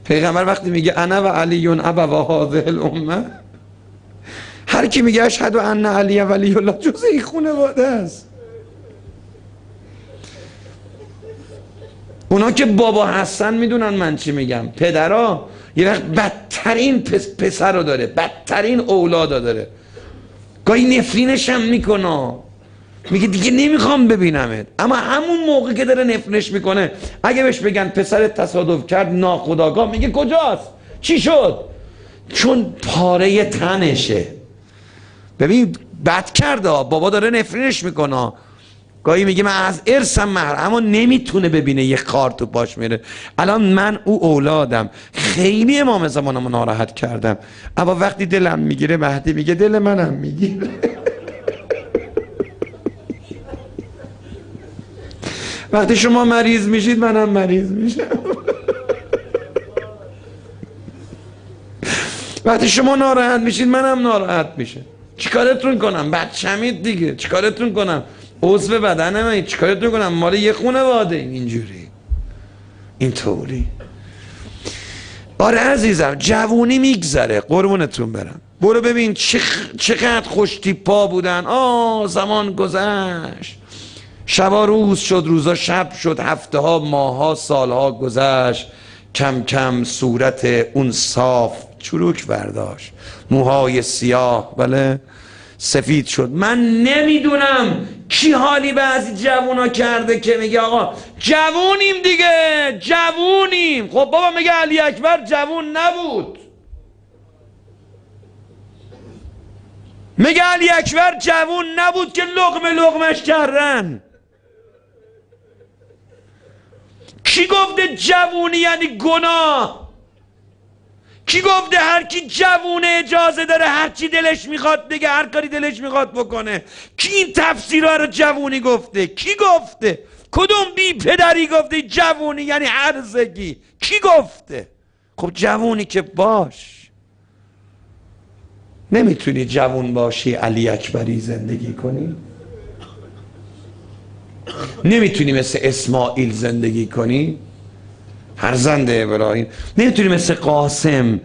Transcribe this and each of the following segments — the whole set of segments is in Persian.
پیغمبر وقتی میگه انا و علی ابوا هذه الامه، هر کی میگه اشهد ان علی ولی الله جزء این خانواده است. اونا که بابا هستن میدونن من چی میگم. پدرها یه وقت بدترین پسر رو داره، بدترین اولادا داره، گاهی نفرینش هم میکنه، میگه دیگه نمیخوام ببینمت. اما همون موقع که داره نفرینش میکنه اگه بهش بگن پسرت تصادف کرد ناخودآگاه، میگه کجاست؟ چی شد؟ چون پاره تنشه. ببین بد کرده، بابا داره نفرینش میکنه، گاهی میگه من از ارثم محروم، اما نمیتونه ببینه یه خار تو پاش میره. الان من او اولادم خیلی امام زمانمو ناراحت کردم، اما وقتی دلم میگیره مهدی میگه دل منم میگیره. وقتی شما مریض میشید منم مریض میشم. وقتی شما ناراحت میشید منم ناراحت میشه. چیکارتون کنم؟ بچمید دیگه، چیکارتون کنم؟ عضو بدن من، چیکارتون کنم؟ مال یه خانواده اینجوری اینطوری. آره عزیزم، جوونی میگذره، قربونتون برم. برو ببین چقدر خوش تیپا بودن. زمان گذشت، شبا روز شد، روزا شب شد، هفته ها ماه ها سال ها گذشت، کم کم صورت اون صاف چروک برداشت، موهای سیاه بله سفید شد. من نمیدونم کی حالی بعضی جوونا کرده که میگه آقا جوونیم دیگه، جوونیم. خب بابا میگه علی اکبر جوون نبود، میگه علی اکبر جوون نبود که لقمه لقمش کردن. کی گفته جوونی یعنی گناه؟ کی گفته هر کی جوونه اجازه داره هر چی دلش میخواد بگه، هر کاری دلش میخواد بکنه؟ کی این تفسیرها رو جوونی گفته؟ کی گفته؟ کدوم بی پدری گفته جوونی یعنی هرزگی؟ کی گفته؟ خب جوونی که باش. نمیتونی جوون باشی علی اکبری زندگی کنی؟ نمیتونی مثل اسماعیل زندگی کنی فرزند ابراهیم؟ نمیتونی مثل قاسم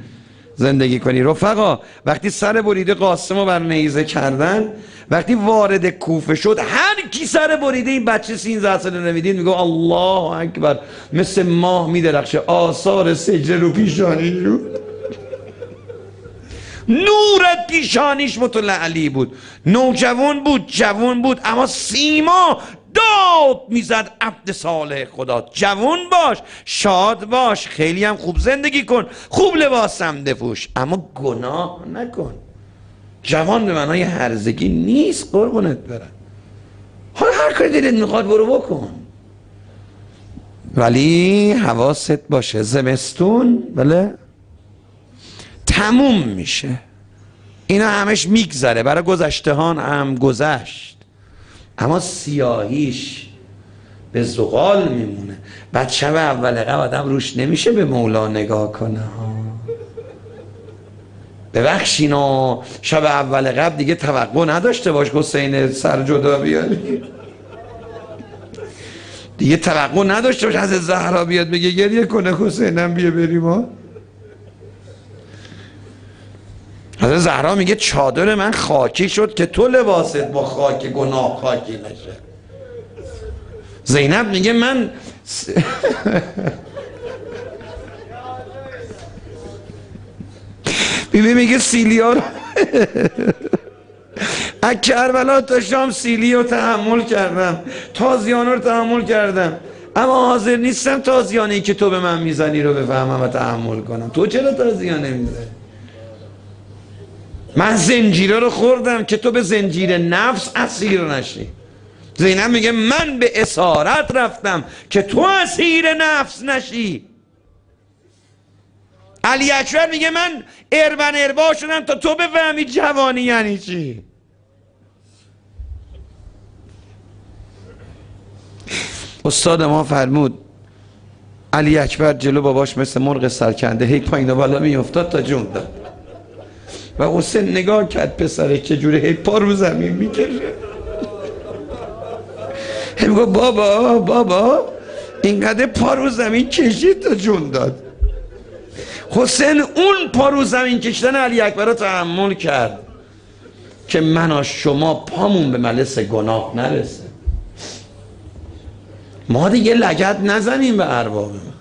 زندگی کنی؟ رفقا وقتی سر بریده قاسم رو بر نیزه کردن، وقتی وارد کوفه شد، هر کی سر بریده این بچه 13 ساله نمیدید میگه الله اکبر، مثل ماه میدرخشه، آثار سجده رو پیشانی شد، نور پیشانیش متلعلی بود، نوجوان بود، جوان بود، اما سیما داد میزد عبد صالح خدا. جوان باش، شاد باش، خیلی هم خوب زندگی کن، خوب لباسم بپوش، اما گناه نکن. جوان به معنای هرزگی نیست، قربونت برم. حالا هر کاری دلت میخواد برو بکن، ولی حواست باشه زمستون بله تموم میشه، اینا همش میگذره، برای گذشتهان هم گذشت، اما سیاهیش به زغال میمونه. بعد شب اول قبل آدم روش نمیشه به مولا نگاه کنه ها. ببخشینا شب اول قبل دیگه توقع نداشته باش حسین سر جدا بیاری، دیگه توقع نداشته باش از زهرا بیاد بگه گریه کنه حسینم بیا بریم ها. حضرت زهرا میگه چادر من خاکی شد که تو لباست با خاک گناه خاکی نشه. زینب میگه من بیبی میگه سیلیا رو از کربلا تا شام سیلی رو تحمل کردم، تازیانه رو تحمل کردم، اما حاضر نیستم تازیانه‌ای که تو به من میزنی رو بفهمم و تحمل کنم. تو چرا تازیانه میزنی؟ من زنجیره رو خوردم که تو به زنجیر نفس اسیر نشی. زینب میگه من به اسارت رفتم که تو اسیر نفس نشی. علی اکبر میگه من اربن اربا شدم تا تو بفهمی جوانی یعنی چی. استاد ما فرمود علی اکبر جلو باباش مثل مرغ سرکنده هی پایین و بالا میافتاد تا جون داد و حسین نگاه کرد پسره چجوره هی پا رو زمین میکشه، هی میگه بابا اینقدر پا رو زمین کشید تا جون داد. حسین اون پارو زمین کشیدن علی اکبر رو تحمل کرد که من و شما پامون به ملس گناه نرسه، ما دیگه لگد نزنیم به اربابمون.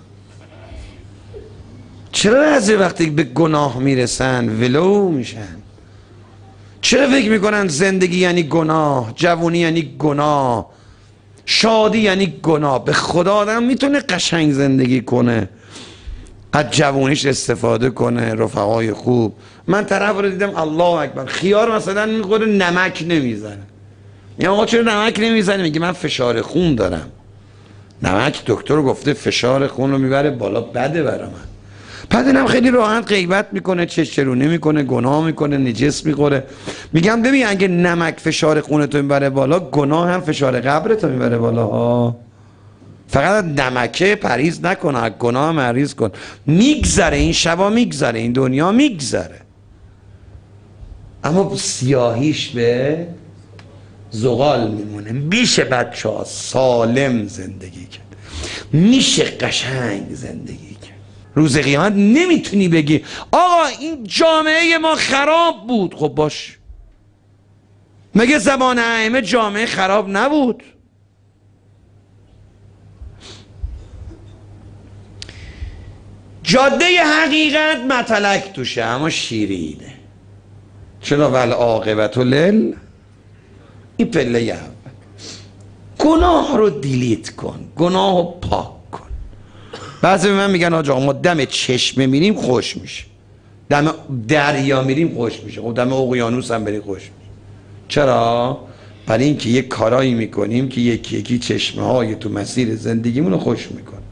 چرا از وقتی به گناه میرسن ولو میشن؟ چرا فکر میکنن زندگی یعنی گناه، جوونی یعنی گناه، شادی یعنی گناه؟ به خدا آدم میتونه قشنگ زندگی کنه، از جوونیش استفاده کنه، رفقای خوب. من طرف رو دیدم الله اکبر خیار مثلا میخوره نمک نمیزنه، میگم آقا چرا نمک نمیزنه؟ میگه من فشار خون دارم. نمک دکتر گفته فشار خون رو میبره بالا، بده برا من. بعد اینم خیلی راحت غیبت میکنه، چرونی میکنه، گناه میکنه، نجس میخوره. میگم ببین اگه نمک فشار خونتو میبره بالا، گناه هم فشار قبرتو میبره بالا ها. فقط نمکه پریز نکن، از گناه هم پریز کن. میگذره این شبا، میگذره این دنیا، میگذره، اما سیاهیش به زغال میمونه. میشه بچه ها سالم زندگی کرد، میشه قشنگ زندگی کرد. روز قیامت نمیتونی بگی آقا این جامعه ما خراب بود. خب باش، مگه زمان ائمه جامعه خراب نبود؟ جاده حقیقت متلک توشه اما شیرینه. چرا؟ والعاقبت لل، این پله اول. گناه رو دیلیت کن، گناه رو پاک کن. بعضی به من میگن آجا ما دم چشمه میریم خوش میشه، دم دریا میریم خوش میشه، خب دم اقیانوس هم بریم خوش میشه. چرا؟ برای اینکه یک کارایی میکنیم که یکی یکی چشمه های تو مسیر زندگیمون رو خوش میکنه.